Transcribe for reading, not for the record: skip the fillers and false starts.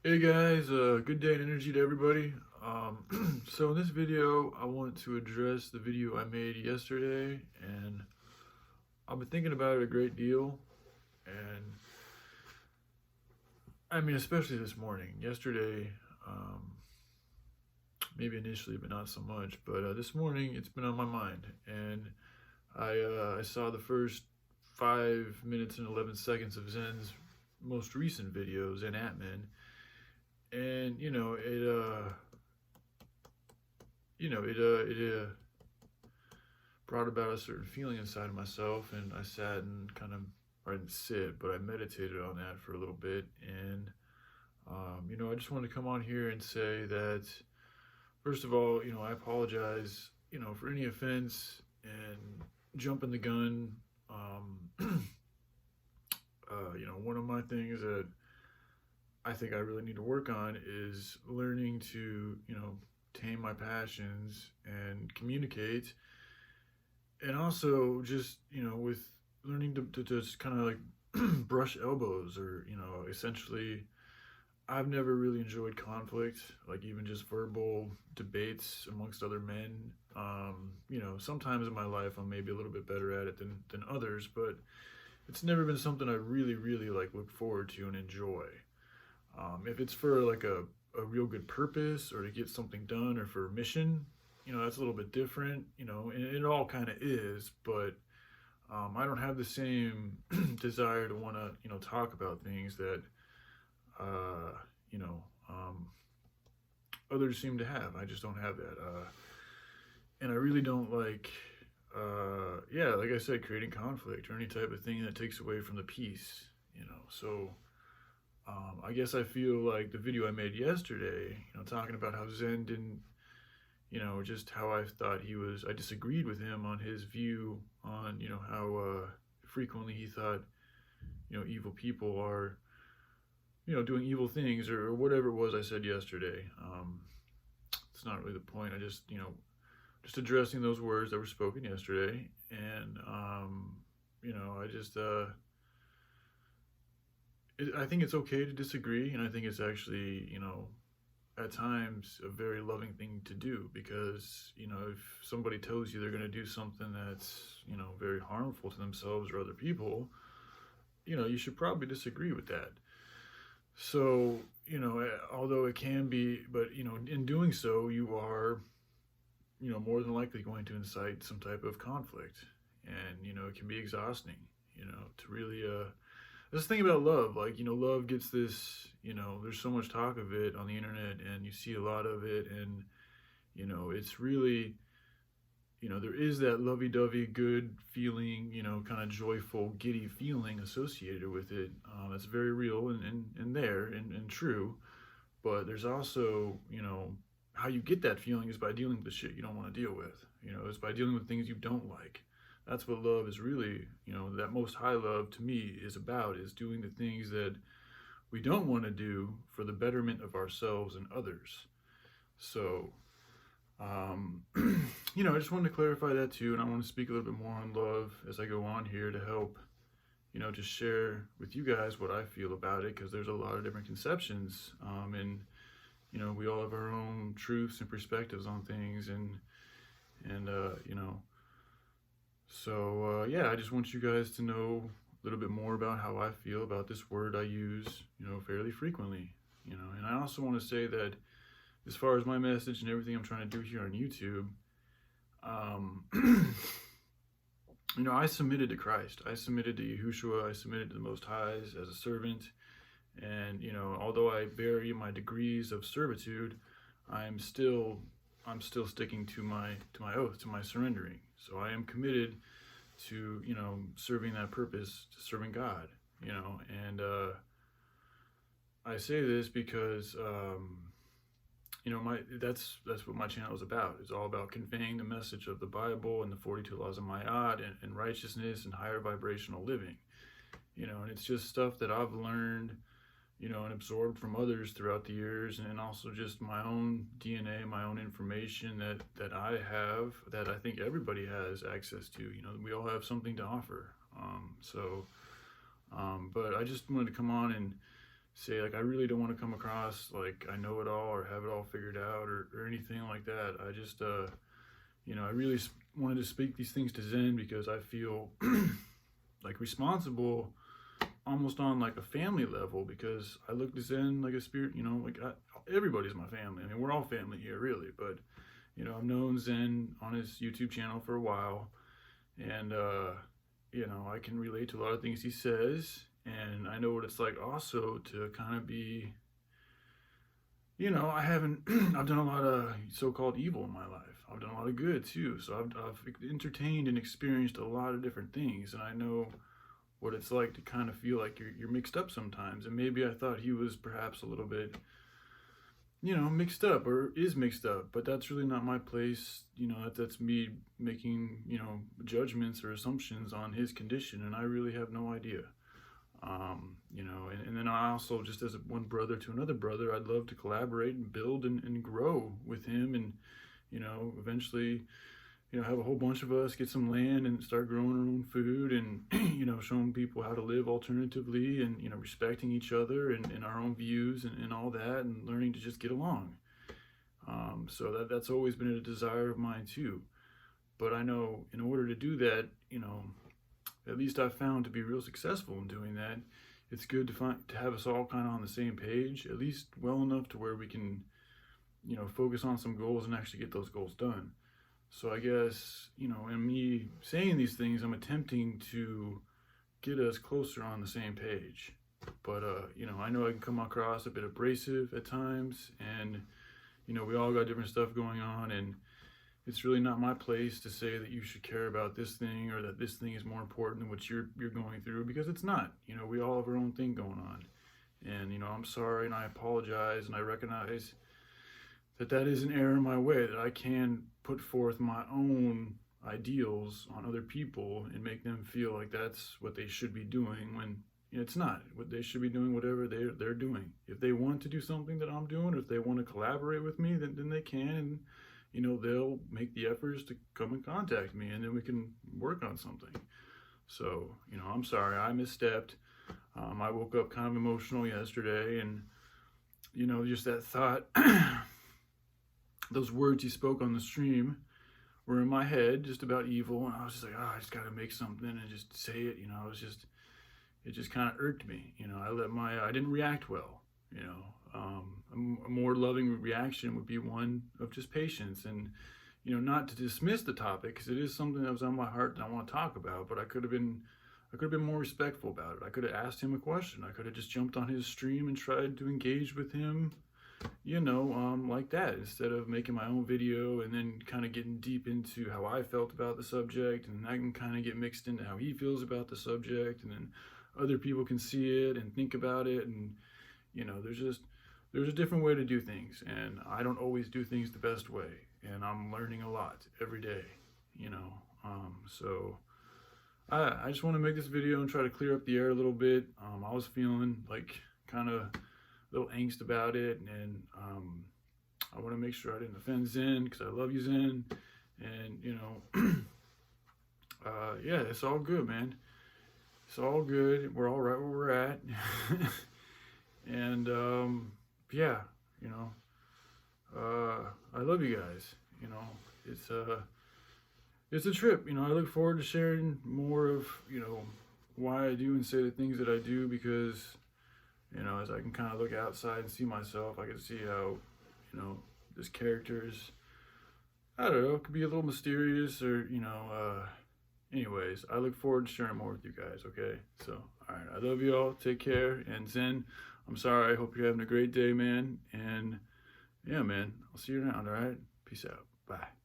Hey guys, good day and energy to everybody. So in this video, I want to address the video I made yesterday, and I've been thinking about it a great deal. And I mean, especially this morning. Yesterday, um, maybe initially, but not so much. But this morning, it's been on my mind, and I saw the first 5 minutes and 11 seconds of Zen's most recent video, Zen Atman, and it brought about a certain feeling inside of myself, and I sat and I didn't sit, but I meditated on that for a little bit. And I just wanted to come on here and say that, first of all, I apologize, for any offense and jumping the gun. um, one of my things that I think I really need to work on is learning to, tame my passions and communicate, and also just with learning to just kind of like brush elbows, or essentially I've never really enjoyed conflict, like even just verbal debates amongst other men. Sometimes in my life I'm maybe a little bit better at it than others, but it's never been something I really really like look forward to and enjoy. If it's for like a real good purpose, or to get something done, or for a mission, that's a little bit different, and it all kind of is, but I don't have the same desire to want to, talk about things that, uh, you know, um, others seem to have. I just don't have that. And I really don't like, yeah, like I said, creating conflict or any type of thing that takes away from the peace, So I guess I feel like the video I made yesterday, talking about how Zen didn't, just how I thought he was, I disagreed with him on his view on, how frequently he thought, evil people are, doing evil things, or whatever it was I said yesterday. It's not really the point. I just, just addressing those words that were spoken yesterday. And, I just, I think it's okay to disagree, and I think it's actually, at times a very loving thing to do, because if somebody tells you they're going to do something that's very harmful to themselves or other people, you should probably disagree with that. So although it can be, but in doing so, you are more than likely going to incite some type of conflict, and it can be exhausting, to really this thing about love, like, love gets this, there's so much talk of it on the internet, and you see a lot of it, and it's really, there is that lovey-dovey good feeling, kind of joyful, giddy feeling associated with it. That's very real and there and true. But there's also, how you get that feeling is by dealing with the shit you don't want to deal with. It's by dealing with things you don't like. That's what love is really, that most high love to me is about, is doing the things that we don't want to do for the betterment of ourselves and others. So, um, I just wanted to clarify that too, and I want to speak a little bit more on love as I go on here to help, just share with you guys what I feel about it, because there's a lot of different conceptions, and we all have our own truths and perspectives on things, and so yeah, I just want you guys to know a little bit more about how I feel about this word I use, fairly frequently, and I also want to say that, as far as my message and everything I'm trying to do here on YouTube, um, I submitted to Christ. I submitted to Yahushua. I submitted to the Most Highs as a servant. And although I vary my degrees of servitude, I'm still sticking to my oath, to my surrendering. So I am committed to serving that purpose, to serving God. And I say this because that's what my channel is about. It's all about conveying the message of the Bible and the 42 laws of Ma'at, and righteousness and higher vibrational living. And it's just stuff that I've learned, and absorbed from others throughout the years, and also just my own DNA, my own information that I have, that I think everybody has access to. We all have something to offer. But I just wanted to come on and say like I really don't want to come across like I know it all or have it all figured out or anything like that. I just I really wanted to speak these things to Zen because I feel like responsible almost on like a family level, because I look to Zen like a spirit, everybody's my family. I mean, we're all family here really, but I've known Zen on his YouTube channel for a while, and I can relate to a lot of things he says, and I know what it's like also to kind of be, I haven't, I've done a lot of so-called evil in my life. I've done a lot of good too. So I've entertained and experienced a lot of different things, and I know what it's like to kind of feel like you're mixed up sometimes. And maybe I thought he was perhaps a little bit, mixed up or is mixed up, but that's really not my place. That's me making, judgments or assumptions on his condition, and I really have no idea. And then I also, just as one brother to another brother, I'd love to collaborate and build and grow with him, and, eventually, have a whole bunch of us get some land and start growing our own food, and, showing people how to live alternatively, and, respecting each other and our own views and all that, and learning to just get along. So that's always been a desire of mine too. But I know in order to do that, at least I've found to be real successful in doing that, it's good to have us all kind of on the same page, at least well enough to where we can, focus on some goals and actually get those goals done. So I guess, in me saying these things, I'm attempting to get us closer on the same page. But, I know I can come across a bit abrasive at times, and, we all got different stuff going on, and it's really not my place to say that you should care about this thing or that this thing is more important than what you're going through, because it's not. We all have our own thing going on. And, I'm sorry, and I apologize, and I recognize that is an error in my way, that I can put forth my own ideals on other people and make them feel like that's what they should be doing, when it's not. What they should be doing, whatever they're doing. If they want to do something that I'm doing, or if they want to collaborate with me, then they can, and they'll make the efforts to come and contact me, and then we can work on something. So, I'm sorry, I misstepped. I woke up kind of emotional yesterday, and, just that thought, those words he spoke on the stream were in my head, just about evil, and I was just like, I just got to make something and just say it, it just kind of irked me. I didn't react well, a more loving reaction would be one of just patience, and not to dismiss the topic, because it is something that was on my heart that I want to talk about, but I could have been more respectful about it. I could have asked him a question. I could have just jumped on his stream and tried to engage with him, like that, instead of making my own video and then kind of getting deep into how I felt about the subject, and I can kind of get mixed into how he feels about the subject, and then other people can see it and think about it, and there's a different way to do things, and I don't always do things the best way, and I'm learning a lot every day, so I just want to make this video and try to clear up the air a little bit. I was feeling like kind of a little angst about it, and I want to make sure I didn't offend Zen, because I love you, Zen, and yeah, it's all good, man. It's all good. We're all right where we're at. And yeah, I love you guys. It's a trip. I look forward to sharing more of why I do and say the things that I do, because as I can kind of look outside and see myself, I can see how this character is, I don't know, it could be a little mysterious, or anyways, I look forward to sharing more with you guys. Okay, so all right, I love you all. Take care. And Zen, I'm sorry, I hope you're having a great day, man, and yeah, man, I'll see you around. All right, peace out. Bye.